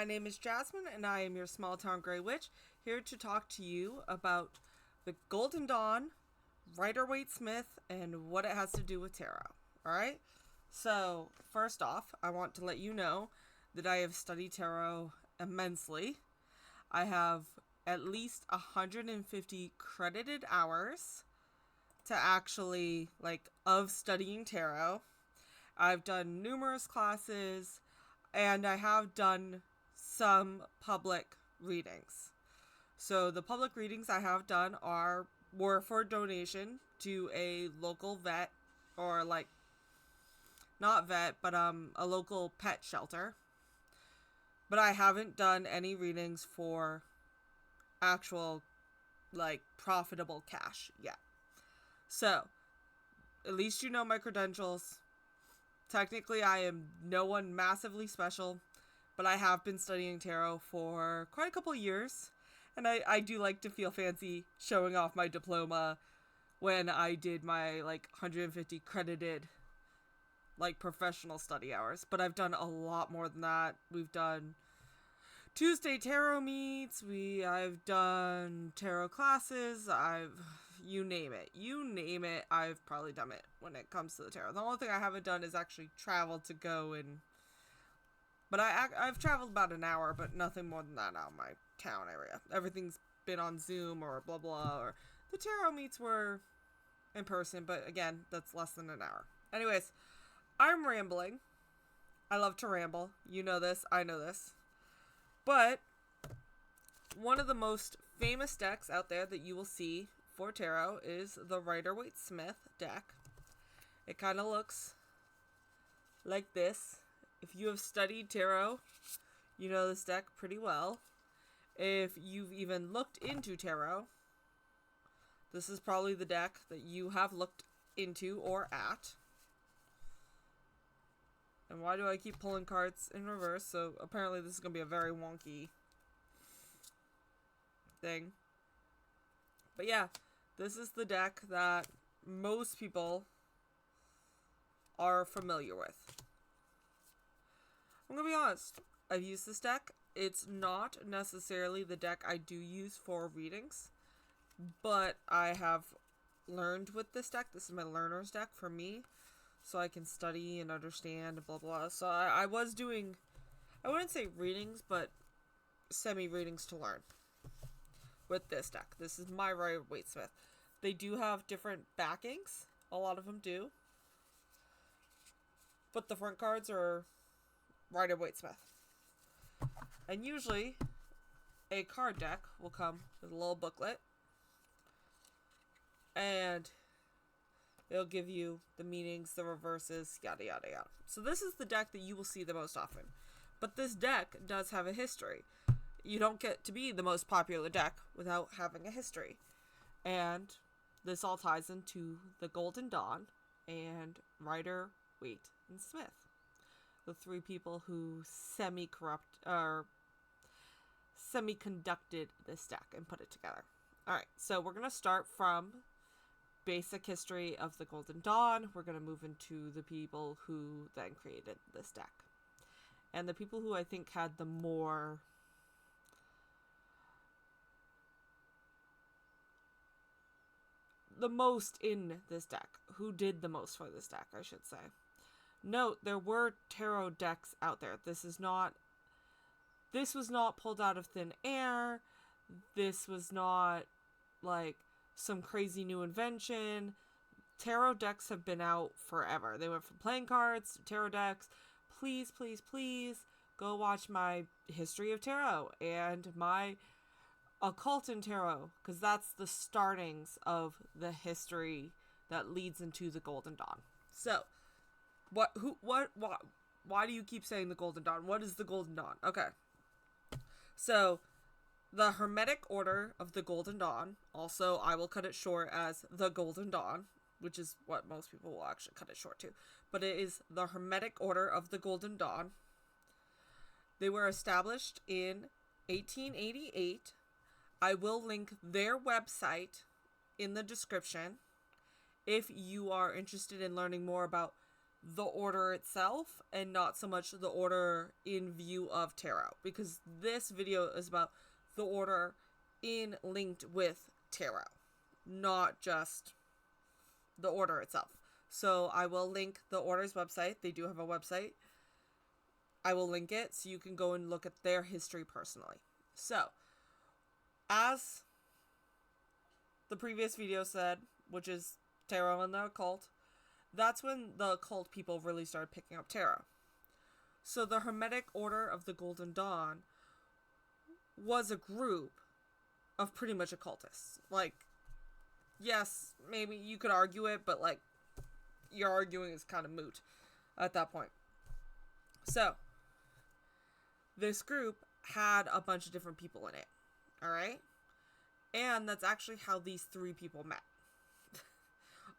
name is Jasmine, and I am your small town Grey Witch, here to talk to you about the Golden Dawn, Rider Waite Smyth, and what it has to do with tarot. Alright? So, first off, I want to let you know that I have studied tarot immensely. I have at least 150 credited hours to actually, of studying tarot. I've done numerous classes, and I have done some public readings. So the public readings I have done were for donation to a local vet, or not vet, but a local pet shelter. But I haven't done any readings for actual profitable cash yet. So at least you know my credentials. Technically, I am no one massively special, but I have been studying tarot for quite a couple of years, and I do like to feel fancy showing off my diploma when I did my 150 credited professional study hours. But I've done a lot more than that. We've done Tuesday tarot meets, I've done tarot classes, you name it, I've probably done it when it comes to the tarot. The only thing I haven't done is actually travel to go but I've traveled about an hour, but nothing more than that out of my town area. Everything's been on Zoom or blah blah, or the tarot meets were in person, but again, that's less than an hour. Anyways, I'm rambling. I love to ramble. You know this, I know this. But one of the most famous decks out there that you will see for tarot is the Rider Waite Smyth deck. It kind of looks like this. If you have studied tarot, you know this deck pretty well. If you've even looked into tarot, this is probably the deck that you have looked into or at. And why do I keep pulling cards in reverse? So apparently this is going to be a very wonky thing. But yeah, this is the deck that most people are familiar with. I'm going to be honest. I've used this deck. It's not necessarily the deck I do use for readings, but I have learned with this deck. This is my learner's deck for me, so I can study and understand, blah blah. So I was doing, I wouldn't say readings, but semi-readings to learn with this deck. This is my Rider Waite Smyth. They do have different backings. A lot of them do. But the front cards are Rider Waite Smyth. And usually, a card deck will come with a little booklet. And it'll give you the meanings, the reverses, yada yada yada. So this is the deck that you will see the most often. But this deck does have a history. You don't get to be the most popular deck without having a history. And this all ties into the Golden Dawn and Rider Waite and Smyth. The three people who semi-conducted this deck and put it together. Alright, so we're going to start from basic history of the Golden Dawn. We're going to move into the people who then created this deck. And the people who I think had the most in this deck. Who did the most for this deck, I should say. Note, there were tarot decks out there. This was not pulled out of thin air. This was not some crazy new invention. Tarot decks have been out forever. They went from playing cards to tarot decks. Please, please, please go watch my history of tarot and my occult in tarot, because that's the startings of the history that leads into the Golden Dawn. So, why do you keep saying the Golden Dawn? What is the Golden Dawn? Okay. So, the Hermetic Order of the Golden Dawn, also I will cut it short as the Golden Dawn, which is what most people will actually cut it short to, but it is the Hermetic Order of the Golden Dawn. They were established in 1888. I will link their website in the description if you are interested in learning more about the order itself and not so much the order in view of tarot, because this video is about the order in linked with tarot, not just the order itself. So I will link the order's website. They do have a website. I will link it so you can go and look at their history personally. So, as the previous video said, which is tarot and the occult, that's when the occult people really started picking up tarot. So the Hermetic Order of the Golden Dawn was a group of pretty much occultists. Like, yes, maybe you could argue it, but like, your arguing is kind of moot at that point. So, this group had a bunch of different people in it. Alright? And that's actually how these three people met.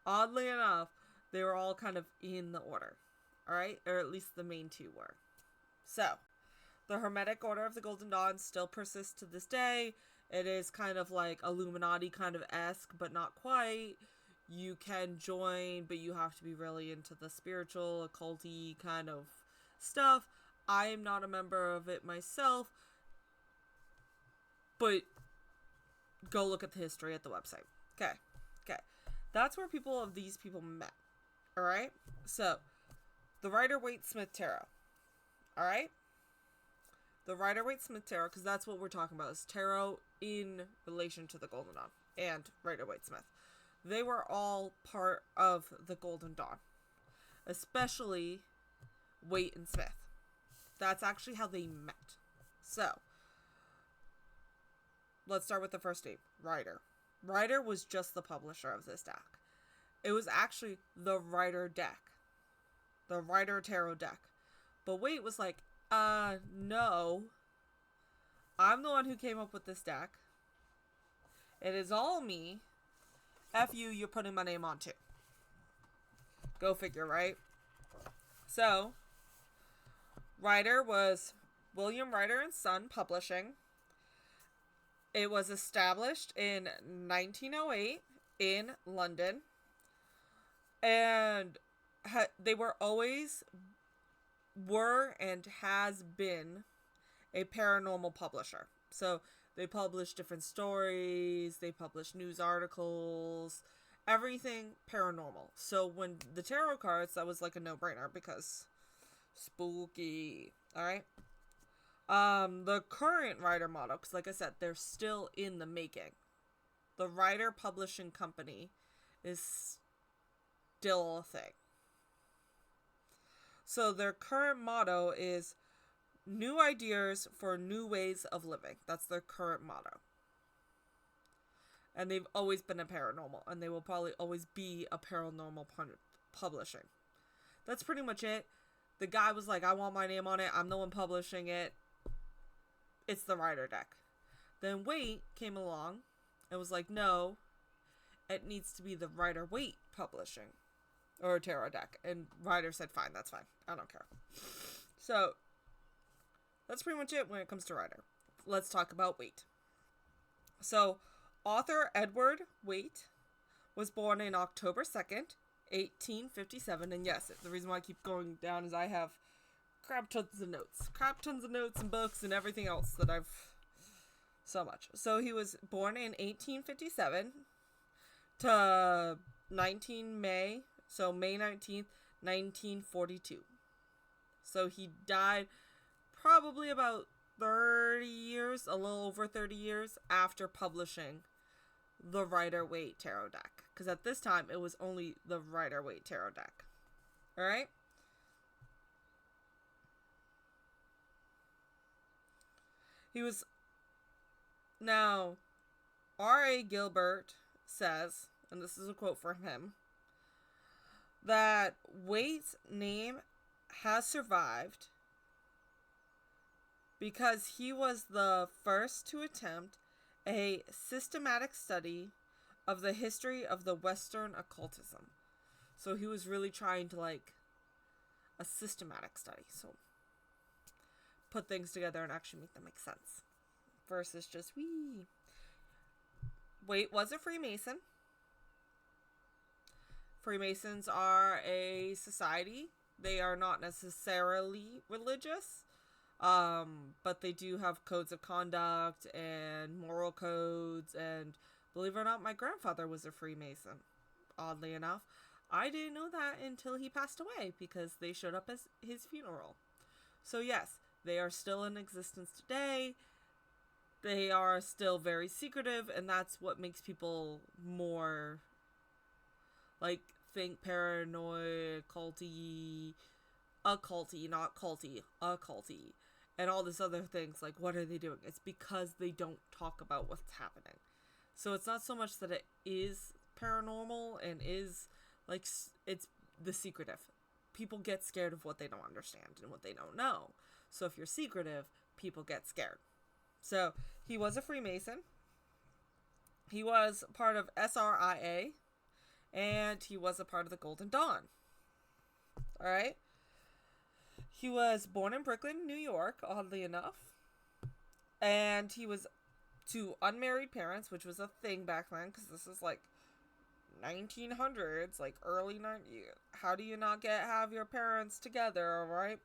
Oddly enough, they were all kind of in the order. Alright? Or at least the main two were. So, the Hermetic Order of the Golden Dawn still persists to this day. It is kind of like Illuminati kind of esque, but not quite. You can join, but you have to be really into the spiritual, occulty kind of stuff. I am not a member of it myself, but go look at the history at the website. Okay. That's where these people met. Alright? So, the Rider Waite Smyth Tarot. Alright? The Rider Waite Smyth Tarot, because that's what we're talking about, is tarot in relation to the Golden Dawn and Rider Waite Smyth. They were all part of the Golden Dawn. Especially Waite and Smith. That's actually how they met. So, let's start with the first name, Rider. Rider was just the publisher of this deck. It was actually the Rider deck. The Rider Tarot deck. But Waite was like, no. I'm the one who came up with this deck. It is all me. F you, you're putting my name on too. Go figure, right? So, Rider was William Rider and Son Publishing. It was established in 1908 in London. And they were and has been a paranormal publisher. So they publish different stories, they publish news articles, everything paranormal. So when the tarot cards, that was like a no-brainer because spooky. Alright? The current Rider model, because like I said, they're still in the making. The Rider Publishing Company is still a thing. So their current motto is new ideas for new ways of living. That's their current motto. And they've always been a paranormal, and they will probably always be a paranormal publishing. That's pretty much it. The guy was like, I want my name on it. I'm the one publishing it. It's the Rider deck. Then Waite came along and was like, no, it needs to be the Rider Waite Publishing or tarot deck. And Rider said, fine, that's fine. I don't care. So that's pretty much it when it comes to Rider. Let's talk about Waite. So author Edward Waite was born in October 2nd, 1857. And yes, the reason why I keep going down is I have crap tons of notes and books and everything else that I've so much. So he was born in 1857 to May 19th, 1942. So he died probably about 30 years, a little over 30 years after publishing the Rider Waite Tarot deck. Because at this time, it was only the Rider Waite Tarot deck. Alright? He was... Now, R.A. Gilbert says, and this is a quote from him, that Waite's name has survived because he was the first to attempt a systematic study of the history of the Western occultism. So he was really trying to, like, a systematic study. So put things together and actually make them make sense. Versus just, Waite was a Freemason. Freemasons are a society. They are not necessarily religious, but they do have codes of conduct and moral codes. And believe it or not, my grandfather was a Freemason, oddly enough. I didn't know that until he passed away because they showed up at his funeral. So yes, they are still in existence today. They are still very secretive, and that's what makes people more, like, think paranoid, culty, occulty, not culty, occulty, and all this other things. Like, what are they doing? It's because they don't talk about what's happening. So it's not so much that it is paranormal and is, like, it's the secretive. People get scared of what they don't understand and what they don't know. So if you're secretive, people get scared. So he was a Freemason. He was part of SRIA, and he was a part of the Golden Dawn. All right. He was born in Brooklyn, New York, oddly enough. And he was to unmarried parents, which was a thing back then, because this is like 1900s, like early 90s. How do you not have your parents together, all right?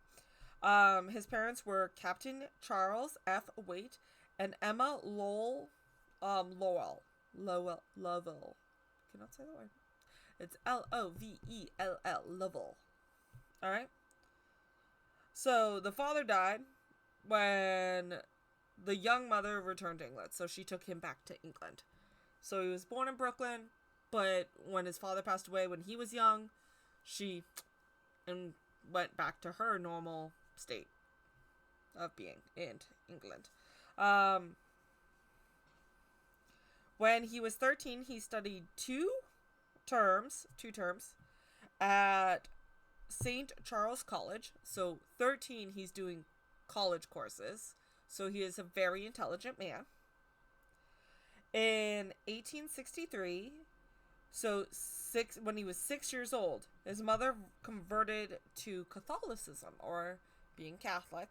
His parents were Captain Charles F. Waite and Emma Lovell. Lovell. Cannot say that word. It's Lovell. Lovell. All right. So the father died when the young mother returned to England. So she took him back to England. So he was born in Brooklyn, but when his father passed away when he was young, she went back to her normal state of being in England. When he was 13, he studied two terms at St. Charles College. So 13, he's doing college courses. So he is a very intelligent man. In 1863, when he was 6 years old, his mother converted to Catholicism, or being Catholic.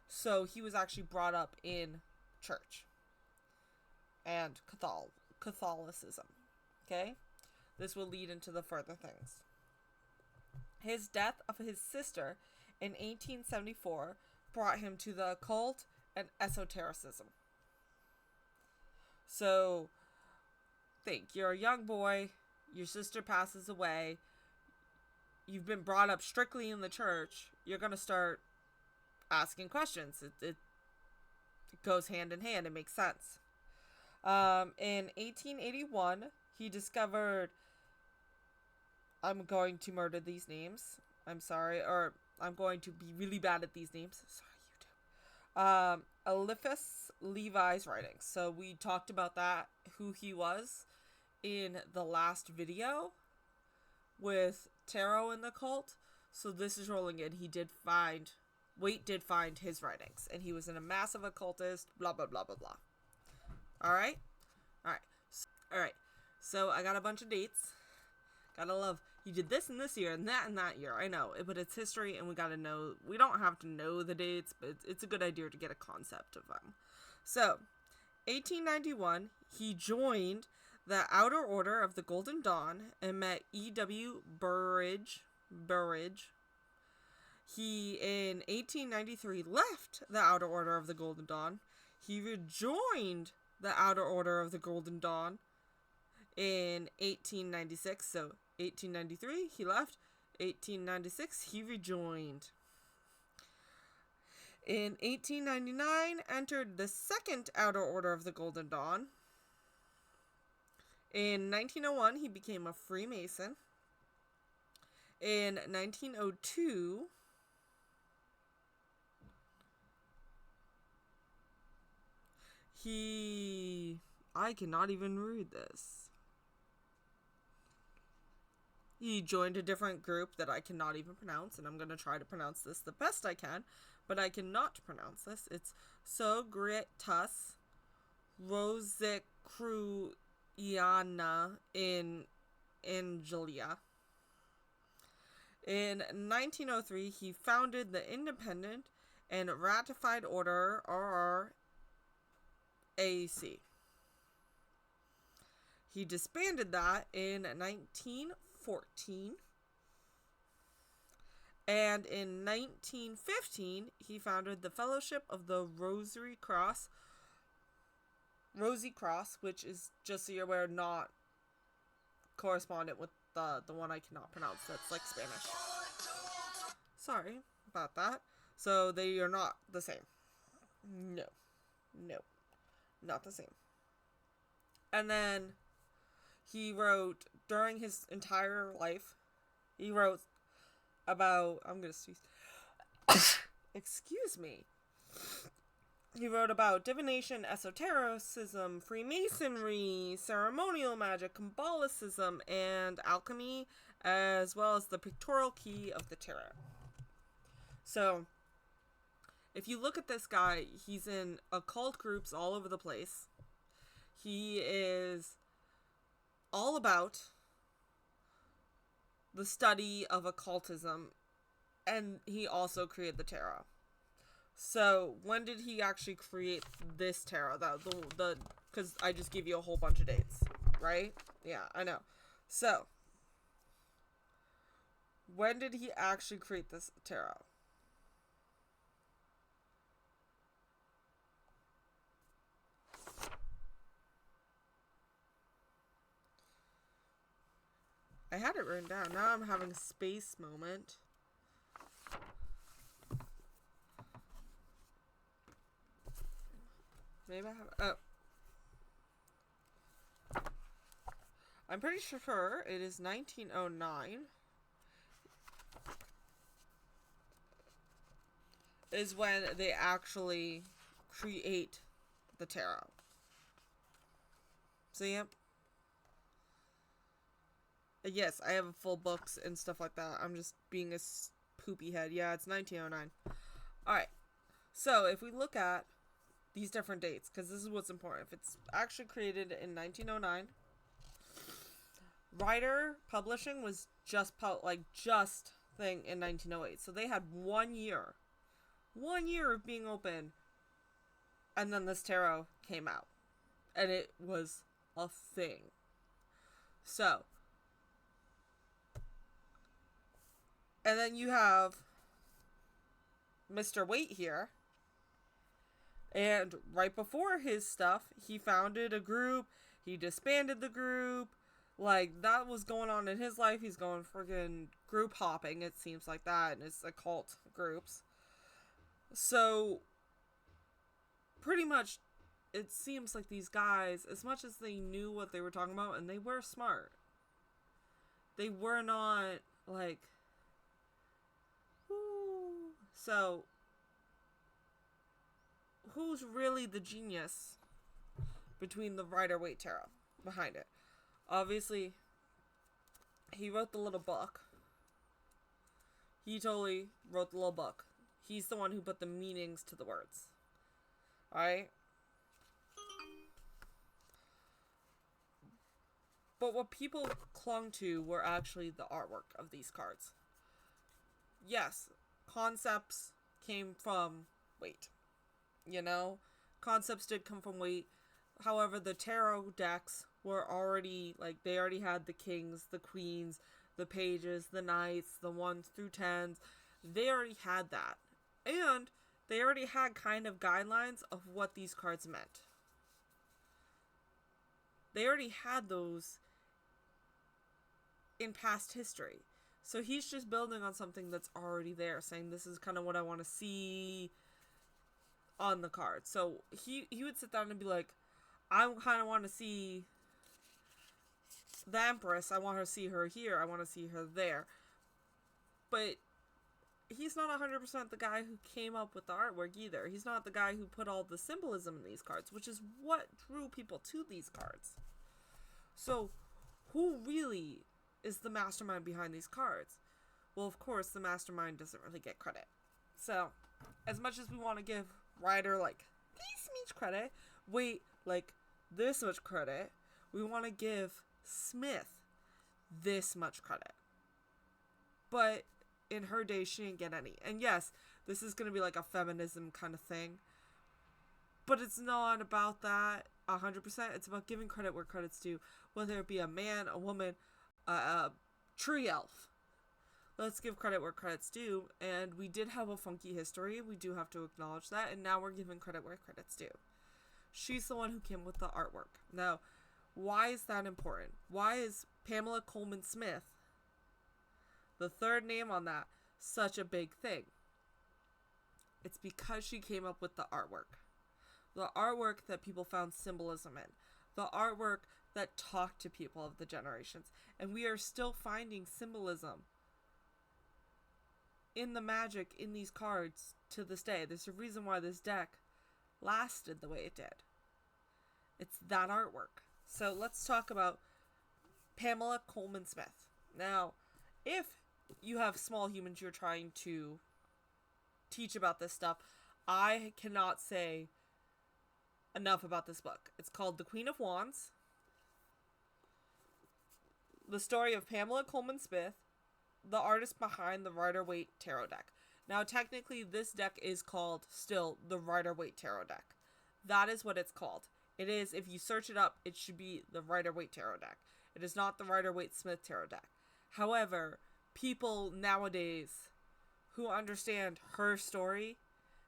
So he was actually brought up in church and Catholicism. Okay? This will lead into the further things. His death of his sister in 1874 brought him to the occult and esotericism. So, think, you're a young boy, your sister passes away, you've been brought up strictly in the church, you're going to start asking questions. It goes hand in hand, it makes sense. In 1881, he discovered, I'm going to murder these names, I'm sorry, or I'm going to be really bad at these names, sorry, YouTube. Eliphas Levi's writings. So we talked about that, who he was, in the last video with tarot and the cult. So this is rolling in. Waite did find his writings, and he was a massive occultist, blah, blah, blah, blah, blah. Alright? Alright. So I got a bunch of dates. Gotta love, he did this in this year and that year. I know, but it's history, and we gotta know. We don't have to know the dates, but it's a good idea to get a concept of them. So, 1891, he joined the Outer Order of the Golden Dawn and met E.W. Burridge. He, in 1893, left the Outer Order of the Golden Dawn. He rejoined the Outer Order of the Golden Dawn in 1896. So 1893 he left, 1896 he rejoined. In 1899 entered the Second Outer Order of the Golden Dawn. In 1901 he became a Freemason. In 1902 I cannot even read this. He joined a different group that I cannot even pronounce, and I'm going to try to pronounce this the best I can, but I cannot pronounce this. It's Sogritas Rosicruciana in Angelia. In 1903, he founded the Independent and Ratified Order, RRAC. He disbanded that in 1904 1914. And in 1915, he founded the Fellowship of the Rosy Cross, which is, just so you're aware, not correspondent with the one I cannot pronounce. That's like Spanish. Sorry about that. So they are not the same. No, not the same. And then he wrote, during his entire life, he wrote about, I'm gonna sneeze. Excuse me. He wrote about divination, esotericism, Freemasonry, ceremonial magic, Kabbalicism, and alchemy, as well as the pictorial key of the tarot. So, if you look at this guy, he's in occult groups all over the place. He is all about the study of occultism, and he also created the tarot. So, when did he actually create this tarot? Because I just gave you a whole bunch of dates, right? Yeah, I know. So, when did he actually create this tarot? I had it written down. Now I'm having a space moment. Maybe I have... Oh. I'm pretty sure it is 1909. Is when they actually create the tarot. So, yep. Yes, I have full books and stuff like that. I'm just being a poopy head. Yeah, it's 1909. Alright. So, if we look at these different dates, because this is what's important. If it's actually created in 1909, Rider Publishing was just thing in 1908. So, they had 1 year. 1 year of being open. And then this tarot came out. And it was a thing. So, and then you have Mr. Waite here. And right before his stuff, he founded a group. He disbanded the group. Like, that was going on in his life. He's going friggin' group hopping, it seems like that, in his occult groups. So, pretty much, it seems like these guys, as much as they knew what they were talking about, and they were smart, they were not, like... So, who's really the genius between the Rider Waite Tarot behind it? Obviously, he wrote the little book. He totally wrote the little book. He's the one who put the meanings to the words. Alright? But what people clung to were actually the artwork of these cards. Yes, concepts came from Waite. You know? Concepts did come from Waite. However, the tarot decks were already, like, they already had the kings, the queens, the pages, the knights, the 1s through 10s. They already had that. And they already had kind of guidelines of what these cards meant. They already had those in past history. So he's just building on something that's already there, saying this is kind of what I want to see on the card. So he would sit down and be like, I kind of want to see the Empress. I want to see her here. I want to see her there. But he's not 100% the guy who came up with the artwork either. He's not the guy who put all the symbolism in these cards, which is what drew people to these cards. So who really is the mastermind behind these cards? Well, of course, the mastermind doesn't really get credit. So, as much as we want to give Rider, like, this much credit, Waite, like, this much credit, we want to give Smyth this much credit. But in her day, she didn't get any. And yes, this is going to be like a feminism kind of thing. But it's not about that 100%. It's about giving credit where credit's due. Whether it be a man, a woman, a tree elf. Let's give credit where credit's due, and we did have a funky history. We do have to acknowledge that, and now we're giving credit where credit's due. She's the one who came with the artwork. Now, why is that important? Why is Pamela Coleman Smith, the third name on that, such a big thing? It's because she came up with the artwork. The artwork that people found symbolism in. The artwork that talked to people of the generations. And we are still finding symbolism in the magic in these cards to this day. There's a reason why this deck lasted the way it did. It's that artwork. So let's talk about Pamela Coleman Smith. Now, if you have small humans you're trying to teach about this stuff, I cannot say enough about this book. It's called The Queen of Wands. The story of Pamela Coleman Smith, the artist behind the Rider Waite Tarot deck. Now, technically, this deck is called still the Rider Waite Tarot deck. That is what it's called. It is, if you search it up, it should be the Rider Waite Tarot deck. It is not the Rider Waite Smyth Tarot deck. However, people nowadays who understand her story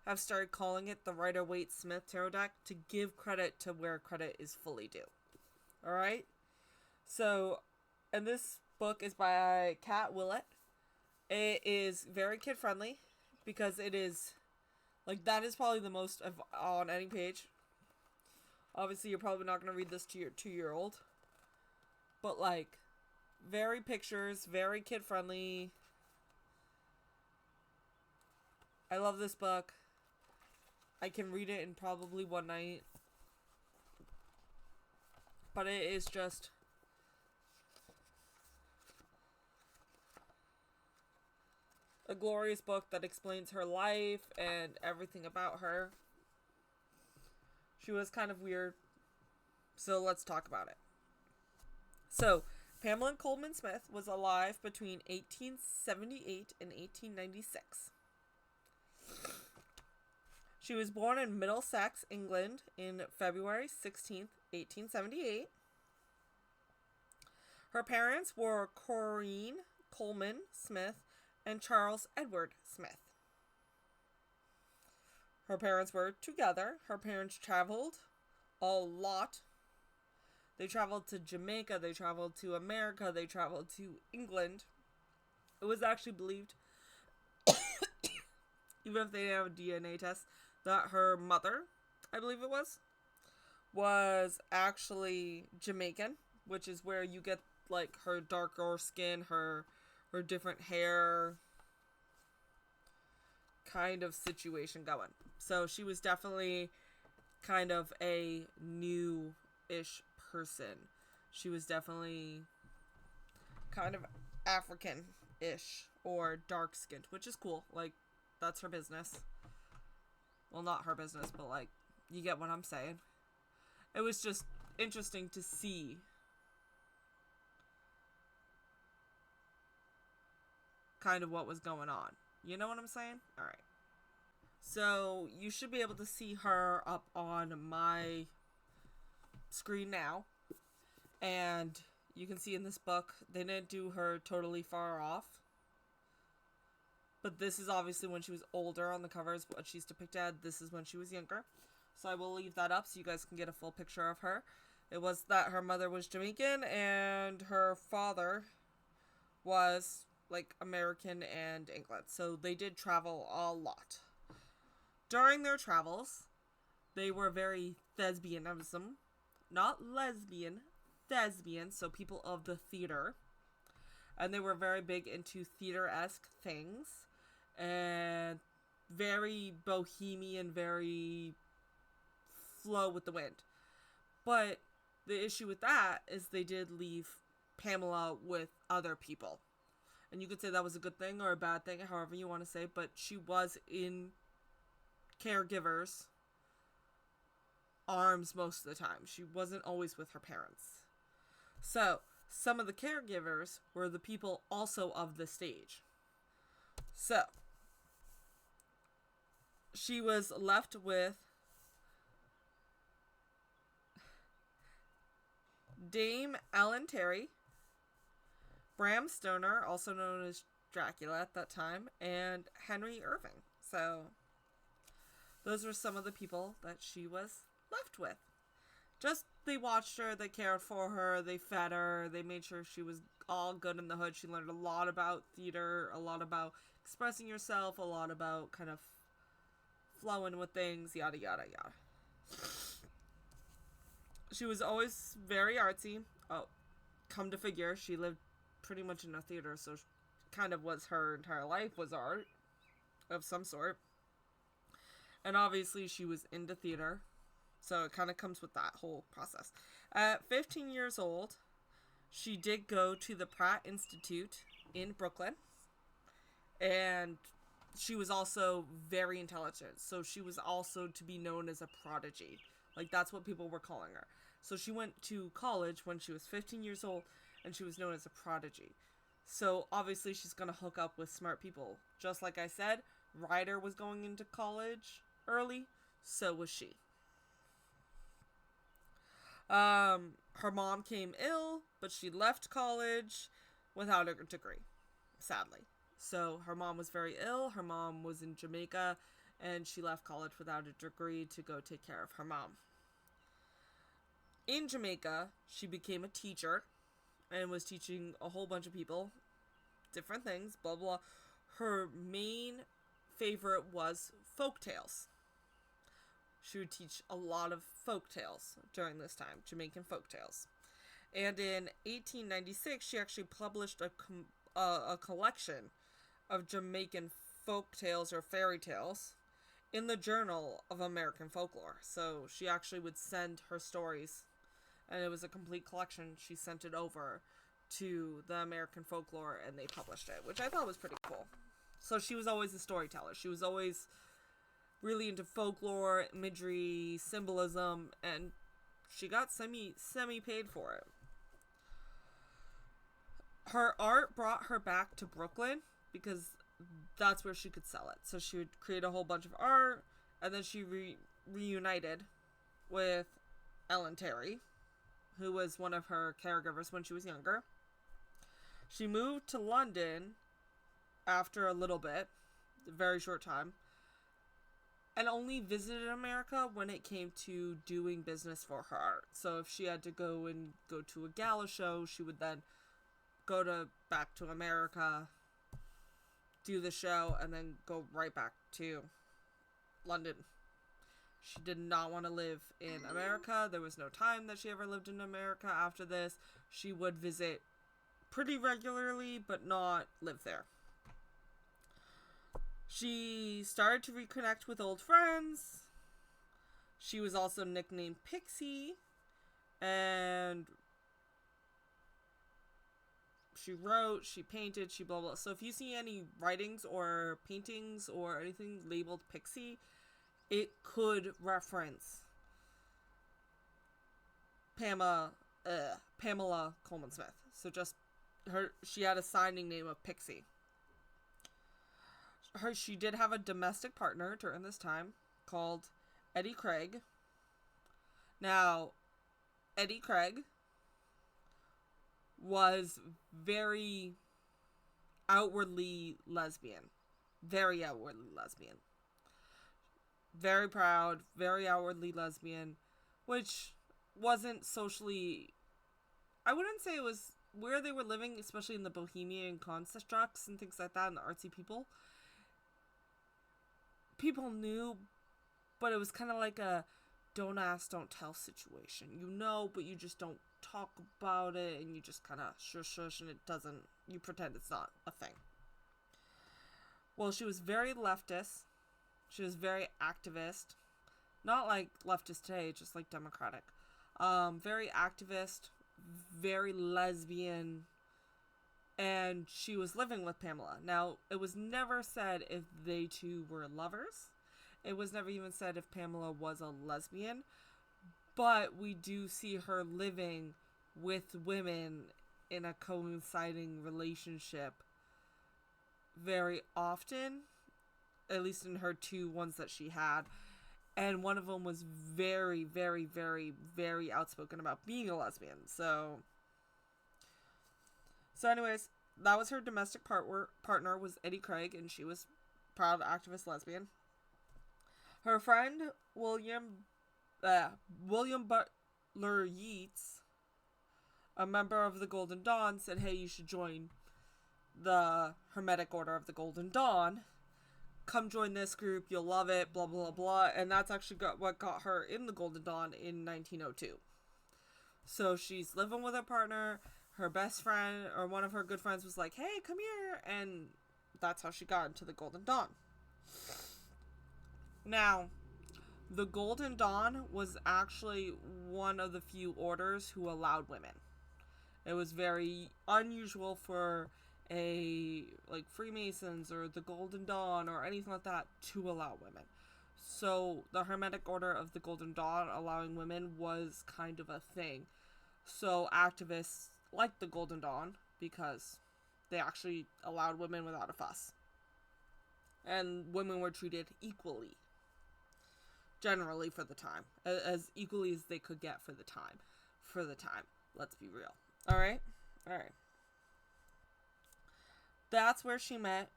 have started calling it the Rider Waite Smyth Tarot deck to give credit to where credit is fully due. Alright? So, and this book is by Kat Willett. It is very kid friendly because it is, like, that is probably the most on any page. Obviously, you're probably not going to read this to your 2-year-old. But, like, very pictures, very kid friendly. I love this book. I can read it in probably one night. But it is just a glorious book that explains her life and everything about her. She was kind of weird. So let's talk about it. So, Pamela Coleman Smith was alive between 1878 and 1896. She was born in Middlesex, England, in February 16th, 1878. Her parents were Corinne Coleman Smith and Charles Edward Smith. Her parents were together. Her parents traveled a lot. They traveled to Jamaica, they traveled to America, they traveled to England. It was actually believed, even if they didn't have a DNA test, that her mother, I believe it was actually Jamaican, which is where you get, like, her darker skin, her different hair kind of situation going. So she was definitely kind of a new-ish person. She was definitely kind of African-ish or dark-skinned, which is cool. Like, that's her business. Well, not her business, but, like, you get what I'm saying. It was just interesting to see kind of what was going on. You know what I'm saying? Alright. So, you should be able to see her up on my screen now. And you can see in this book, they didn't do her totally far off. But this is obviously when she was older on the covers, what she's depicted. This is when she was younger. So I will leave that up so you guys can get a full picture of her. It was that her mother was Jamaican and her father was, like, American and England. So they did travel a lot. During their travels, they were very thespianism. Not lesbian, thespian, so people of the theater. And they were very big into theater-esque things. And very bohemian, very flow with the wind. But the issue with that is they did leave Pamela with other people. And you could say that was a good thing or a bad thing, however you want to say, but she was in caregivers' arms most of the time. She wasn't always with her parents. So, some of the caregivers were the people also of the stage. So, she was left with Dame Ellen Terry, Bram Stoker, also known as Dracula at that time, and Henry Irving. So those were some of the people that she was left with. Just, they watched her, they cared for her, they fed her, they made sure she was all good in the hood. She learned a lot about theater, a lot about expressing yourself, a lot about kind of flowing with things, yada yada yada. She was always very artsy. Oh, come to figure, she lived pretty much in a theater, so kind of was her entire life was art of some sort. And obviously she was into theater, so it kind of comes with that whole process. At 15 years old, she did go to the Pratt Institute in Brooklyn, and she was also very intelligent, so she was also to be known as a prodigy. Like, that's what people were calling her. So she went to college when she was 15 years old, and she was known as a prodigy. So obviously she's going to hook up with smart people. Just like I said, Ryder was going into college early, so was she. Her mom came ill, but she left college without a degree, sadly. So her mom was very ill. Her mom was in Jamaica, and she left college without a degree to go take care of her mom. In Jamaica, she became a teacher and was teaching a whole bunch of people different things, blah blah. Her main favorite was folk tales. She would teach a lot of folk tales during this time, Jamaican folk tales. And in 1896, she actually published a collection of Jamaican folk tales or fairy tales in the Journal of American Folklore. So she actually would send her stories, and it was a complete collection. She sent it over to the American Folklore, and they published it, which I thought was pretty cool. So she was always a storyteller. She was always really into folklore, imagery, symbolism, and she got semi paid for it. Her art brought her back to Brooklyn because that's where she could sell it. So she would create a whole bunch of art, and then she reunited with Ellen Terry, who was one of her caregivers when she was younger. She moved to London after a little bit, a very short time, and only visited America when it came to doing business for her art. So if she had to go to a gala show, she would then go back to America, do the show, and then go right back to London. She did not want to live in America. There was no time that she ever lived in America after this. She would visit pretty regularly, but not live there. She started to reconnect with old friends. She was also nicknamed Pixie, and she wrote, she painted, she blah blah. So if you see any writings or paintings or anything labeled Pixie, it could reference Pamela Coleman Smith. So just she had a signing name of Pixie. She did have a domestic partner during this time called Eddie Craig. Now, Eddie Craig was very outwardly lesbian. Very outwardly lesbian. Very proud, very outwardly lesbian, which wasn't socially... I wouldn't say it was where they were living, especially in the bohemian constructs and things like that, and the artsy people. People knew, but it was kind of like a don't ask, don't tell situation. You know, but you just don't talk about it, and you just kind of shush, and it doesn't, you pretend it's not a thing. Well, she was very leftist. She was very activist. Not like leftist today, just like democratic. Very activist, very lesbian, and she was living with Pamela. Now, it was never said if they two were lovers. It was never even said if Pamela was a lesbian, but we do see her living with women in a coinciding relationship very often, at least in her two ones that she had. And one of them was very, very, very, very outspoken about being a lesbian. So So, anyways, that was her domestic partner was Eddie Craig, and she was proud activist lesbian. Her friend William Butler Yeats, a member of the Golden Dawn, said, "Hey, you should join the Hermetic Order of the Golden Dawn. Come join this group, you'll love it, blah, blah, blah." And that's actually what got her in the Golden Dawn in 1902. So she's living with her partner. Her best friend, or one of her good friends, was like, "Hey, come here." And that's how she got into the Golden Dawn. Now, the Golden Dawn was actually one of the few orders who allowed women. It was very unusual for like Freemasons or the Golden Dawn or anything like that to allow women. So the Hermetic Order of the Golden Dawn allowing women was kind of a thing. So activists liked the Golden Dawn because they actually allowed women without a fuss. And women were treated equally. Generally for the time. As equally as they could get for the time. For the time. Let's be real. Alright? Alright. That's where she met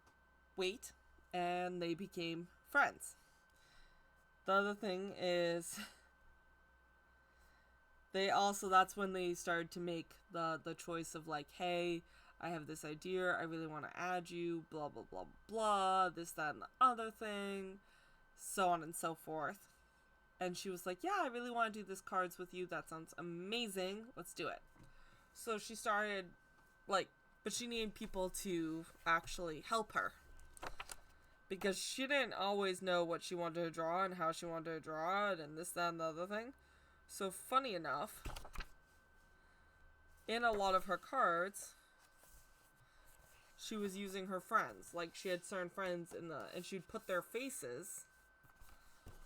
Waite, and they became friends. The other thing is, that's when they started to make the choice of like, "Hey, I have this idea, I really want to add you, blah, blah, blah, blah, this, that, and the other thing," so on and so forth. And she was like, "Yeah, I really want to do this cards with you, that sounds amazing, let's do it." So she started, but she needed people to actually help her. Because she didn't always know what she wanted to draw and how she wanted to draw it and this, that, and the other thing. So funny enough, in a lot of her cards, she was using her friends. Like, she had certain friends and she'd put their faces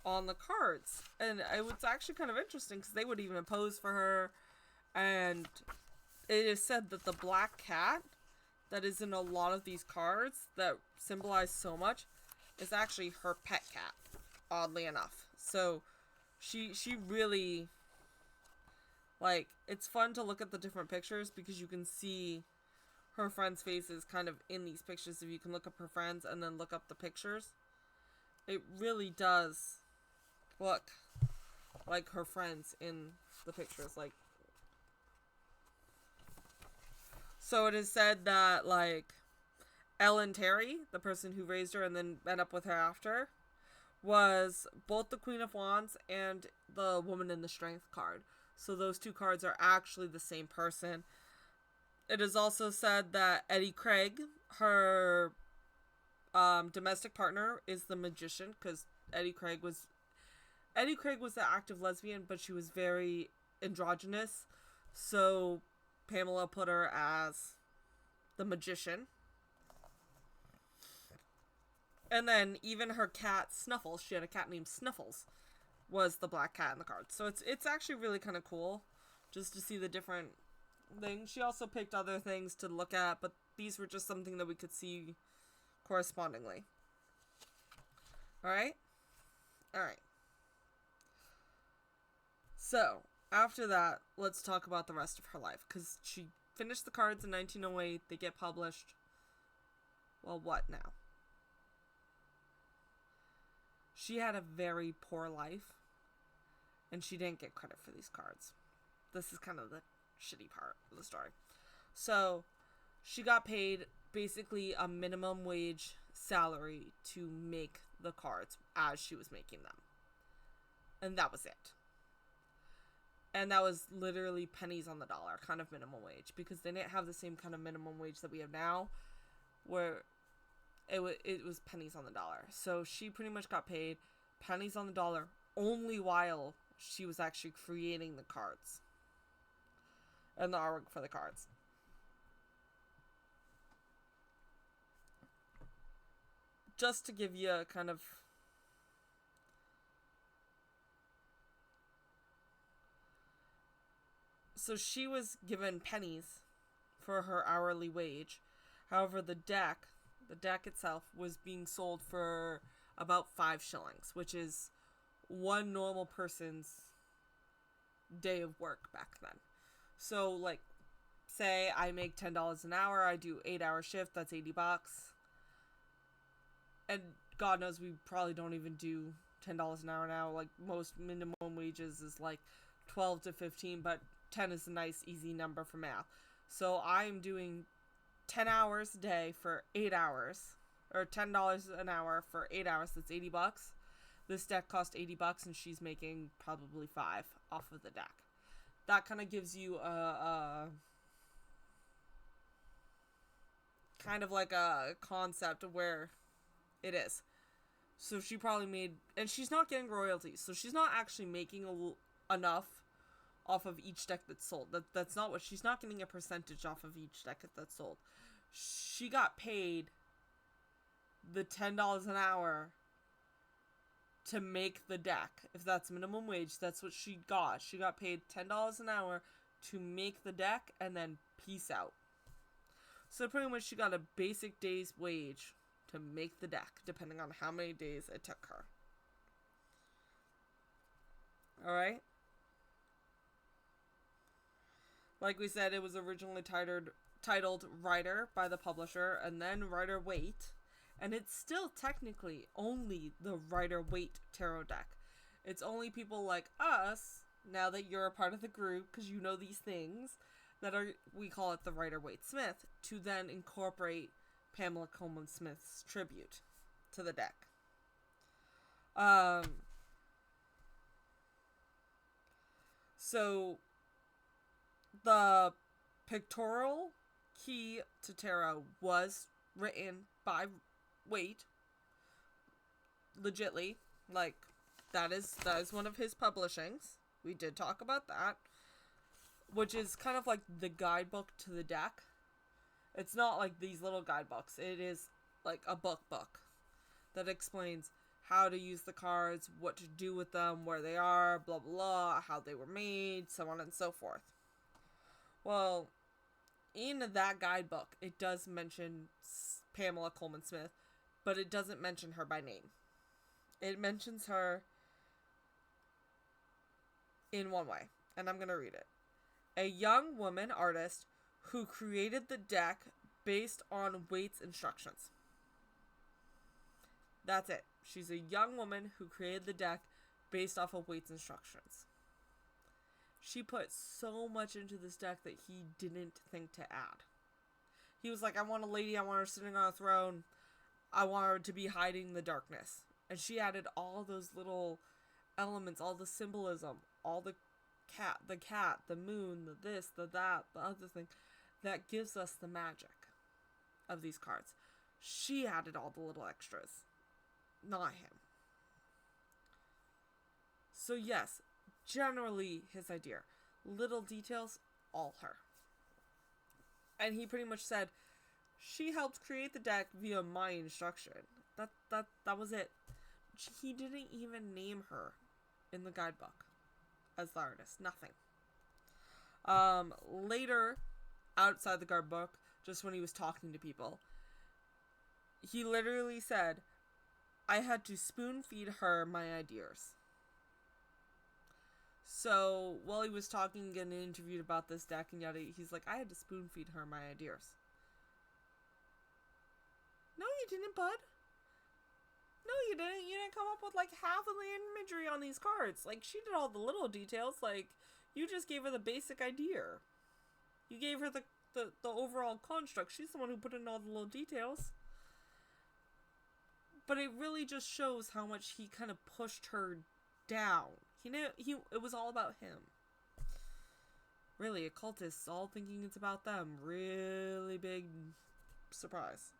on the cards. And it was actually kind of interesting because they would even pose for her. And it is said that the black cat that is in a lot of these cards that symbolize so much is actually her pet cat, oddly enough. So she really, it's fun to look at the different pictures because you can see her friends' faces kind of in these pictures. If you can look up her friends and then look up the pictures, it really does look like her friends in the pictures. So it is said that, Ellen Terry, the person who raised her and then met up with her after, was both the Queen of Wands and the Woman in the Strength card. So those two cards are actually the same person. It is also said that Eddie Craig, her domestic partner, is the Magician, because Eddie Craig was the active lesbian, but she was very androgynous. So Pamela put her as the Magician. And then even her cat, Snuffles, she had a cat named Snuffles, was the black cat in the card. So it's actually really kind of cool just to see the different things. She also picked other things to look at, but these were just something that we could see correspondingly. Alright? Alright. So, after that, let's talk about the rest of her life. Because she finished the cards in 1908. They get published. Well, what now? She had a very poor life. And she didn't get credit for these cards. This is kind of the shitty part of the story. So, she got paid basically a minimum wage salary to make the cards as she was making them. And that was it. And that was literally pennies on the dollar, kind of minimum wage, because they didn't have the same kind of minimum wage that we have now, where it was pennies on the dollar. So she pretty much got paid pennies on the dollar only while she was actually creating the cards and the artwork for the cards. Just to give you a kind of so she was given pennies for her hourly wage. However, the deck itself was being sold for about 5 shillings, which is one normal person's day of work back then. So, say I make $10 an hour, I do 8-hour shift, that's $80. And God knows we probably don't even do $10 an hour now. Like, most minimum wages is like 12 to 15, but 10 is a nice easy number for math. So I'm doing 10 hours a day for 8 hours, or $10 an hour for 8 hours. That's $80. This deck cost $80, and she's making probably 5 off of the deck. That kind of gives you a kind of like a concept of where it is. So she probably made, and she's not getting royalties, so she's not actually making enough off of each deck that's sold. That's not what, she's not getting a percentage off of each deck that's sold. She got paid the $10 an hour to make the deck. If that's minimum wage, that's what she got. She got paid $10 an hour to make the deck, and then peace out. So pretty much she got a basic day's wage to make the deck, depending on how many days it took her. Alright? Like we said, it was originally titled Rider by the publisher, and then Rider Waite. And it's still technically only the Rider Waite tarot deck. It's only people like us, now that you're a part of the group, because you know these things, that are, we call it the Rider Waite Smyth, to then incorporate Pamela Coleman Smith's tribute to the deck. So the pictorial key to tarot was written by Waite, legitly. Like, that is one of his publishings. We did talk about that, which is kind of like the guidebook to the deck. It's not like these little guidebooks. It is like a book that explains how to use the cards, what to do with them, where they are, blah, blah, blah, how they were made, so on and so forth. Well, in that guidebook, it does mention Pamela Coleman Smyth, but it doesn't mention her by name. It mentions her in one way, and I'm going to read it. A young woman artist who created the deck based on Waite's instructions. That's it. She's a young woman who created the deck based off of Waite's instructions. She put so much into this deck that he didn't think to add. He was like, I want a lady, I want her sitting on a throne, I want her to be hiding in the darkness. And she added all those little elements, all the symbolism, all the cat, the moon, the this, the that, the other thing, that gives us the magic of these cards. She added all the little extras, not him. So yes, generally his idea. Little details, all her. And he pretty much said, she helped create the deck via my instruction. That was it. He didn't even name her in the guidebook as the artist. Nothing. Later, outside the guidebook, just when he was talking to people, he literally said, I had to spoon feed her my ideas. So, while he was talking and interviewed about this deck and yada, he's like, I had to spoon feed her my ideas. No, you didn't, bud. No, you didn't. You didn't come up with, like, half of the imagery on these cards. Like, she did all the little details. Like, you just gave her the basic idea. You gave her the overall construct. She's the one who put in all the little details. But it really just shows how much he kind of pushed her down. It was all about him. Really, occultists all thinking it's about them. Really big surprise.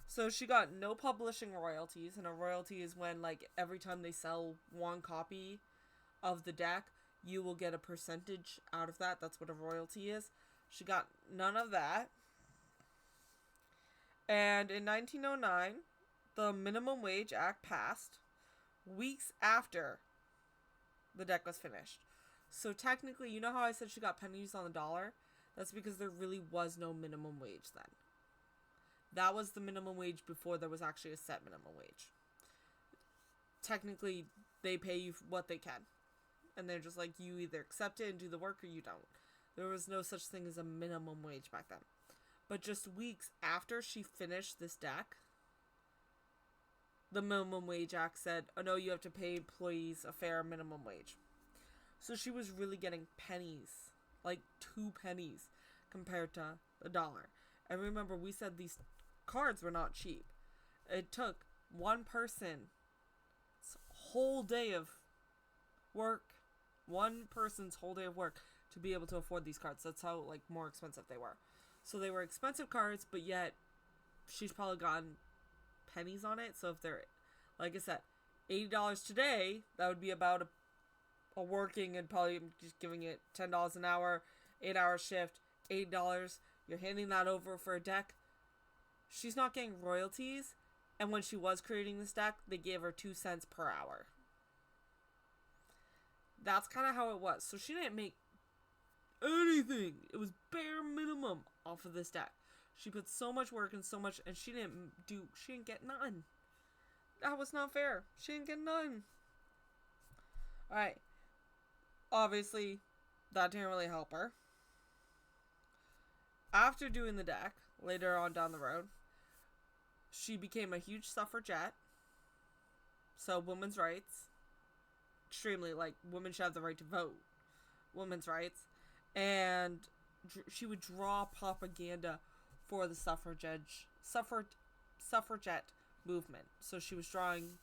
So she got no publishing royalties, and a royalty is when, like, every time they sell one copy of the deck, you will get a percentage out of that. That's what a royalty is. She got none of that. And in 1909, the Minimum Wage Act passed weeks after the deck was finished. So technically, you know how I said she got pennies on the dollar? That's because there really was no minimum wage then. That was the minimum wage before there was actually a set minimum wage. Technically, they pay you what they can. And they're just like, you either accept it and do the work or you don't. There was no such thing as a minimum wage back then. But just weeks after she finished this deck, the Minimum Wage Act said, oh no, you have to pay employees a fair minimum wage. So she was really getting pennies, like 2 pennies compared to $1. And remember, we said these cards were not cheap. It took one person's whole day of work, one person's whole day of work to be able to afford these cards. That's how like more expensive they were. So they were expensive cards, but yet she's probably gotten pennies on it. So if they're, like I said, $80 today, that would be about a working, and probably just giving it $10 an hour, 8-hour shift, $8. You're handing that over for a deck. She's not getting royalties, and when she was creating this deck, they gave her 2 cents per hour. That's kind of how it was. So she didn't make anything. It was bare minimum off of this deck. She put so much work and so much, and she didn't get none. That was not fair. She didn't get none. Alright. Obviously, that didn't really help her. After doing the deck, later on down the road, she became a huge suffragette. So, women's rights. Extremely, like, women should have the right to vote. Women's rights. And she would draw propaganda for the suffragette movement. So she was drawing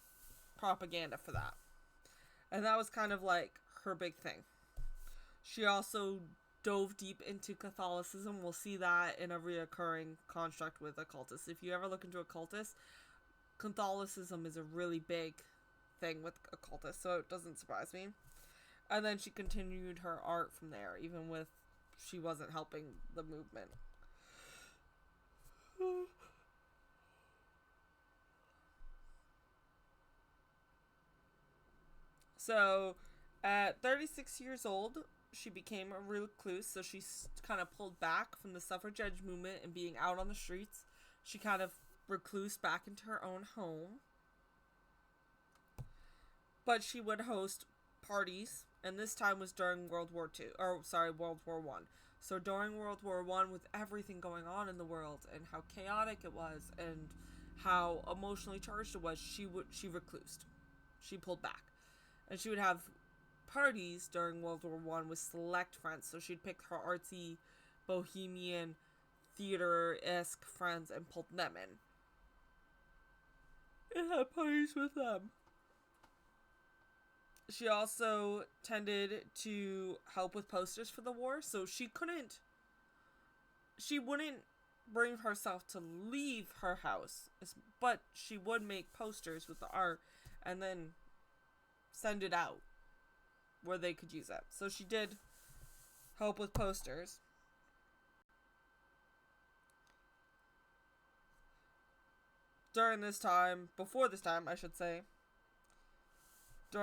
propaganda for that. And that was kind of like her big thing. She also dove deep into Catholicism. We'll see that in a reoccurring construct with occultists. If you ever look into occultists, Catholicism is a really big thing with occultists, so it doesn't surprise me. And then she continued her art from there, even with she wasn't helping the movement. So, at 36 years old, she became a recluse, so she kind of pulled back from the suffragette movement and being out on the streets. She kind of reclused back into her own home. But she would host parties, and this time was during World War One. So during World War One, with everything going on in the world and how chaotic it was and how emotionally charged it was, she reclused. She pulled back. And she would have parties during World War One with select friends. So she'd pick her artsy, bohemian, theater-esque friends and pulled them in. And had parties with them. She also tended to help with posters for the war, so she wouldn't bring herself to leave her house, but she would make posters with the art and then send it out where they could use it. So she did help with posters. Before this time, I should say, she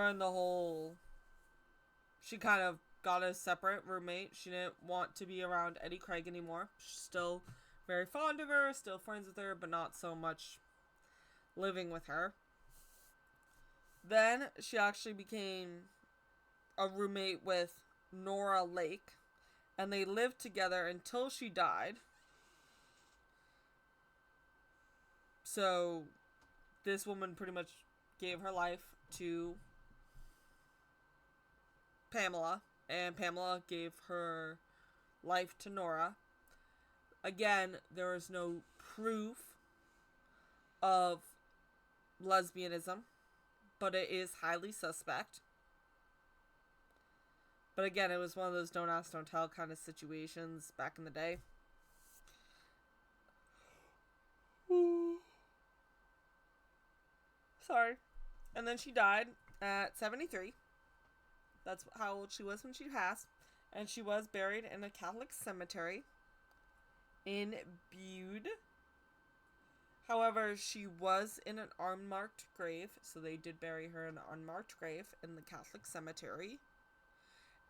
kind of got a separate roommate. She didn't want to be around Eddie Craig anymore. She's still very fond of her, still friends with her, but not so much living with her. Then she actually became a roommate with Nora Lake, and they lived together until she died. So this woman pretty much gave her life to Pamela, and Pamela gave her life to Nora. Again, there is no proof of lesbianism, but it is highly suspect. But again, it was one of those don't ask, don't tell kind of situations back in the day. Sorry. And then she died at 73. That's how old she was when she passed. And she was buried in a Catholic cemetery in Bude. However, she was in an unmarked grave, so they did bury her in an unmarked grave in the Catholic cemetery.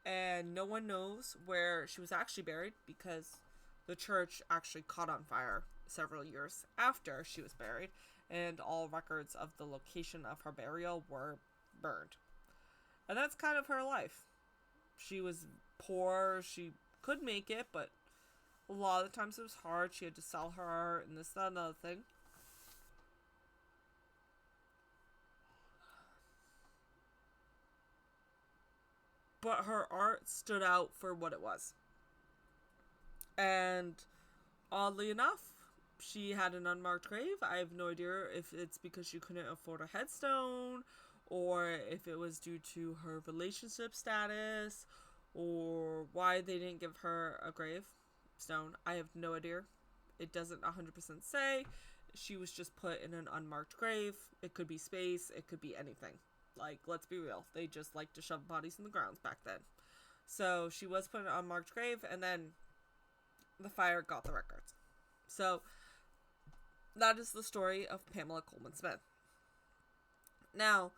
And no one knows where she was actually buried because the church actually caught on fire several years after she was buried, and all records of the location of her burial were burned. And that's kind of her life. She was poor, she could make it, but a lot of the times it was hard. She had to sell her art and this, that, and other thing. But her art stood out for what it was. And oddly enough, she had an unmarked grave. I have no idea if it's because she couldn't afford a headstone, or if it was due to her relationship status, or why they didn't give her a gravestone. I have no idea. It doesn't 100% say. She was just put in an unmarked grave. It could be space. It could be anything. Like, let's be real. They just like to shove bodies in the ground back then. So she was put in an unmarked grave, and then the fire got the records. So that is the story of Pamela Colman Smyth. Now,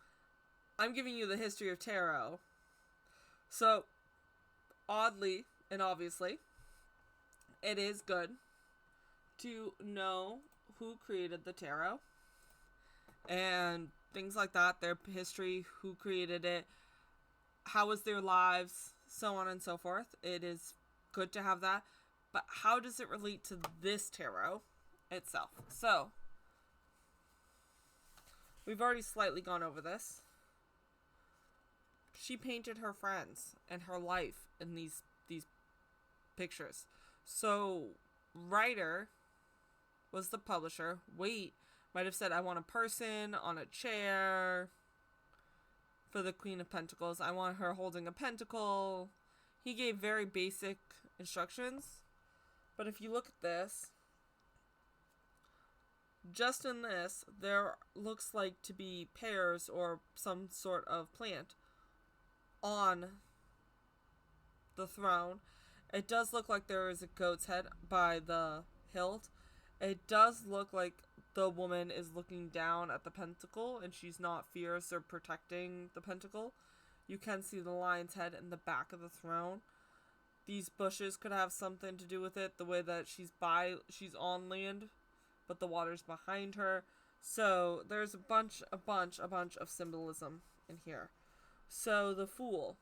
I'm giving you the history of tarot. So, oddly and obviously, it is good to know who created the tarot and things like that, their history, who created it, how was their lives, so on and so forth. It is good to have that. But how does it relate to this tarot itself? So, we've already slightly gone over this. She painted her friends and her life in these pictures. So, Rider was the publisher. Waite might have said, I want a person on a chair for the Queen of Pentacles. I want her holding a pentacle. He gave very basic instructions. But if you look at this, just in this, there looks like to be pears or some sort of plant on the throne. It does look like there is a goat's head by the hilt. It does look like the woman is looking down at the pentacle and she's not fierce or protecting the pentacle. You can see the lion's head in the back of the throne. These bushes could have something to do with it, the way that she's on land, but the water's behind her. So there's a bunch of symbolism in here. So the Fool,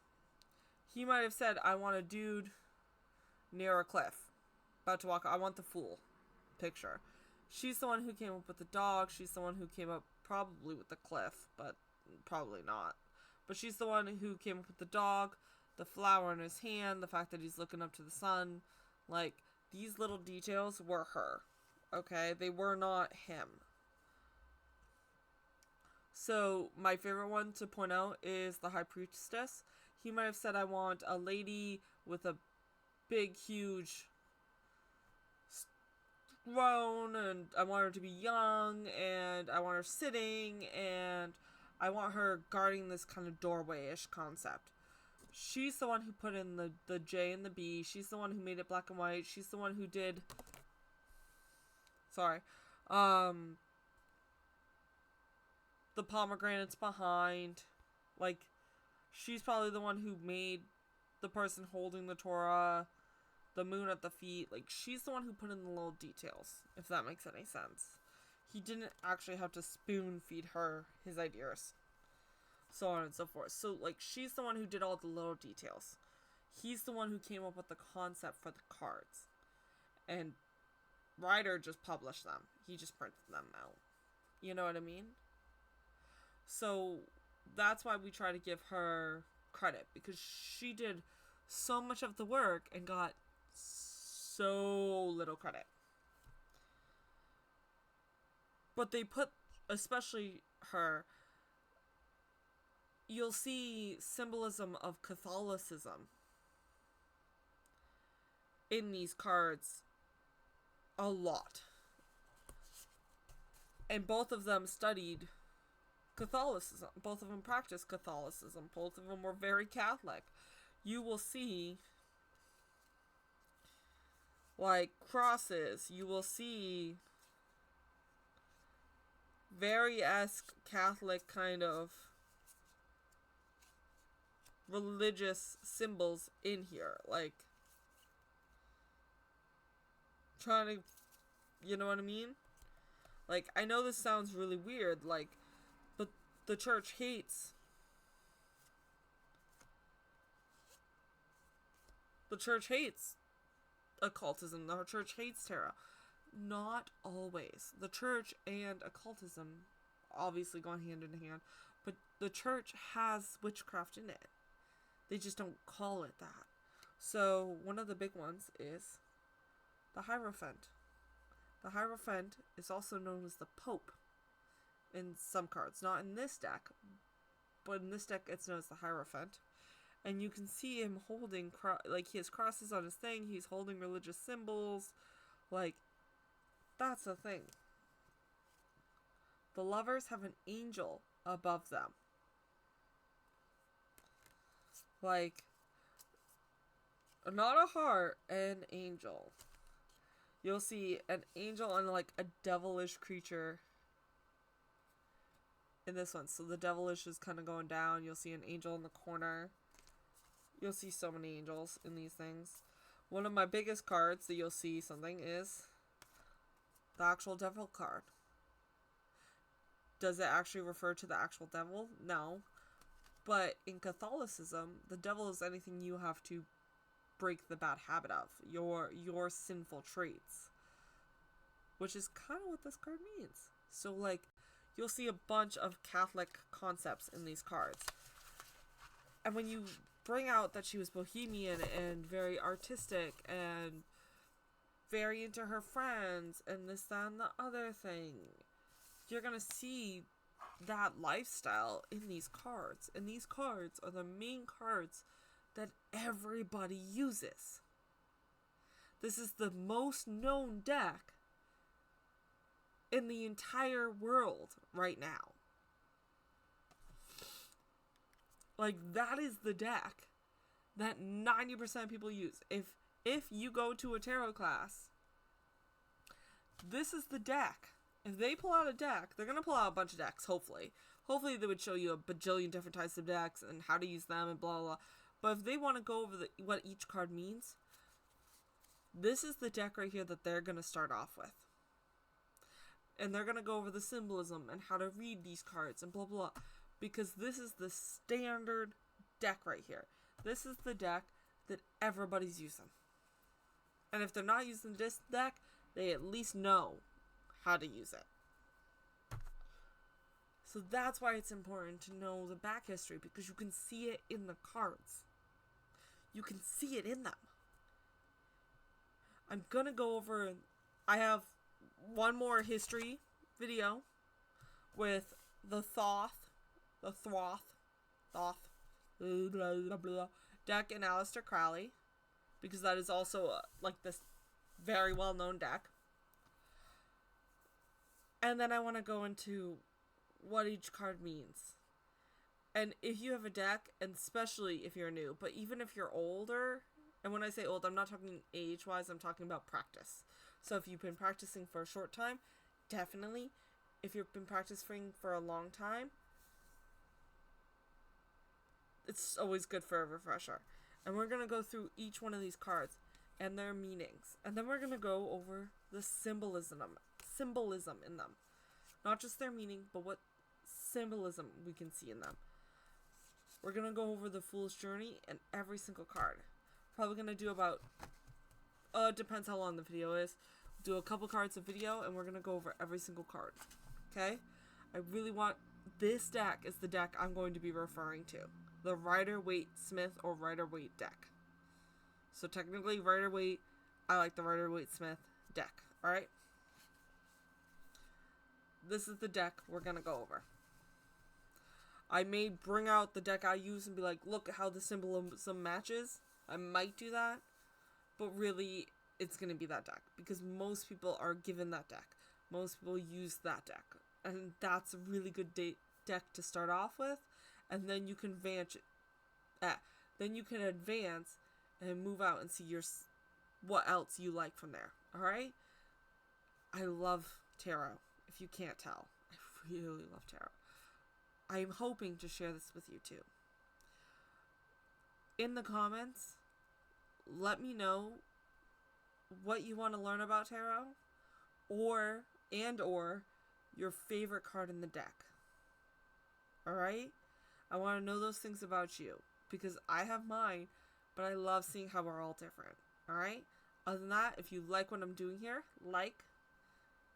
he might have said, I want a dude near a cliff, about to walk. I want the Fool picture. She's the one who came up with the dog. She's the one who came up probably with the cliff, but probably not. But she's the one who came up with the dog, the flower in his hand, the fact that he's looking up to the sun. Like, these little details were her. Okay? They were not him. So, my favorite one to point out is the High Priestess. He might have said, I want a lady with a big, huge throne, and I want her to be young, and I want her sitting, and I want her guarding this kind of doorway-ish concept. She's the one who put in the J and the B. She's the one who made it black and white. She's the one who did... Sorry. The pomegranates behind. Like, she's probably the one who made the person holding the Torah, the moon at the feet. Like, she's the one who put in the little details, if that makes any sense. He didn't actually have to spoon feed her his ideas, so on and so forth. So, like, she's the one who did all the little details. He's the one who came up with the concept for the cards. And Rider just published them. He just printed them out. You know what I mean? So, that's why we try to give her credit, because she did so much of the work and got so little credit. But they put, especially her, you'll see symbolism of Catholicism in these cards a lot. And both of them studied Catholicism. Both of them practiced Catholicism. Both of them were very Catholic. You will see, like, crosses. You will see very Catholic kind of religious symbols in here. Like, trying to, you know what I mean? Like, I know this sounds really weird, like, but the church hates The church hates occultism. The church hates tarot. Not always. The church and occultism obviously go hand in hand, but the church has witchcraft in it. They just don't call it that. So one of the big ones is the Hierophant. The Hierophant is also known as the Pope in some cards. Not in this deck, but in this deck it's known as the Hierophant. And you can see him holding, like, he has crosses on his thing. He's holding religious symbols. Like, that's the thing. The Lovers have an angel above them. Like, not a heart, an angel. You'll see an angel and, like, a devilish creature in this one. So the devilish is kind of going down. You'll see an angel in the corner. You'll see so many angels in these things. One of my biggest cards that you'll see something is the actual devil card. Does it actually refer to the actual devil? No. But in Catholicism, the devil is anything you have to break the bad habit of. Your sinful traits. Which is kind of what this card means. So, like, you'll see a bunch of Catholic concepts in these cards. And when you bring out that she was bohemian and very artistic and very into her friends and this, that, and the other thing, you're going to see that lifestyle in these cards. And these cards are the main cards that everybody uses. This is the most known deck in the entire world right now. Like, that is the deck that 90% of people use. If you go to a tarot class, this is the deck. If they pull out a deck, they're going to pull out a bunch of decks, hopefully. Hopefully they would show you a bajillion different types of decks and how to use them and blah, blah, blah. But if they want to go over what each card means, this is the deck right here that they're going to start off with. And they're going to go over the symbolism and how to read these cards and blah, blah, blah. Because this is the standard deck right here. This is the deck that everybody's using. And if they're not using this deck, they at least know how to use it. So that's why it's important to know the back history, because you can see it in the cards. You can see it in them. I'm gonna go over, I have one more history video with the Thoth, blah, blah, blah, deck and Aleister Crowley, because that is also like this very well known deck. And then I want to go into what each card means. And if you have a deck, and especially if you're new, but even if you're older, and when I say old, I'm not talking age-wise, I'm talking about practice. So if you've been practicing for a short time, definitely. If you've been practicing for a long time, it's always good for a refresher. And we're going to go through each one of these cards and their meanings. And then we're going to go over the symbolism in them. Not just their meaning, but what symbolism we can see in them. We're going to go over the Fool's Journey and every single card. Probably going to do about, it depends how long the video is. Do a couple cards of video and we're going to go over every single card. Okay? I really want, this deck is the deck I'm going to be referring to. The Rider Waite Smyth or Rider Waite deck. So technically Rider Waite, I like the Rider Waite Smyth deck. Alright? This is the deck we're going to go over. I may bring out the deck I use and be like, look at how the symbolism matches. I might do that. But really, it's going to be that deck. Because most people are given that deck. Most people use that deck. And that's a really good deck to start off with. And then you can advance and move out and see what else you like from there. Alright? I love tarot. If you can't tell, I really love tarot. I am hoping to share this with you too. In the comments, let me know what you want to learn about tarot, or your favorite card in the deck. Alright? I want to know those things about you, because I have mine, but I love seeing how we're all different. Alright? Other than that, if you like what I'm doing here,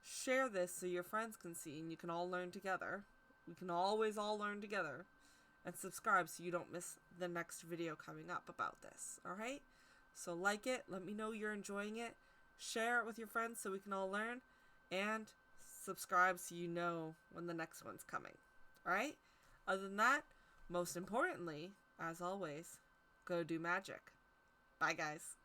share this so your friends can see and you can all learn together. We can always all learn together. And subscribe so you don't miss the next video coming up about this. Alright? So like it, let me know you're enjoying it. Share it with your friends so we can all learn. And subscribe so you know when the next one's coming. Alright? Other than that, most importantly, as always, go do magic. Bye, guys.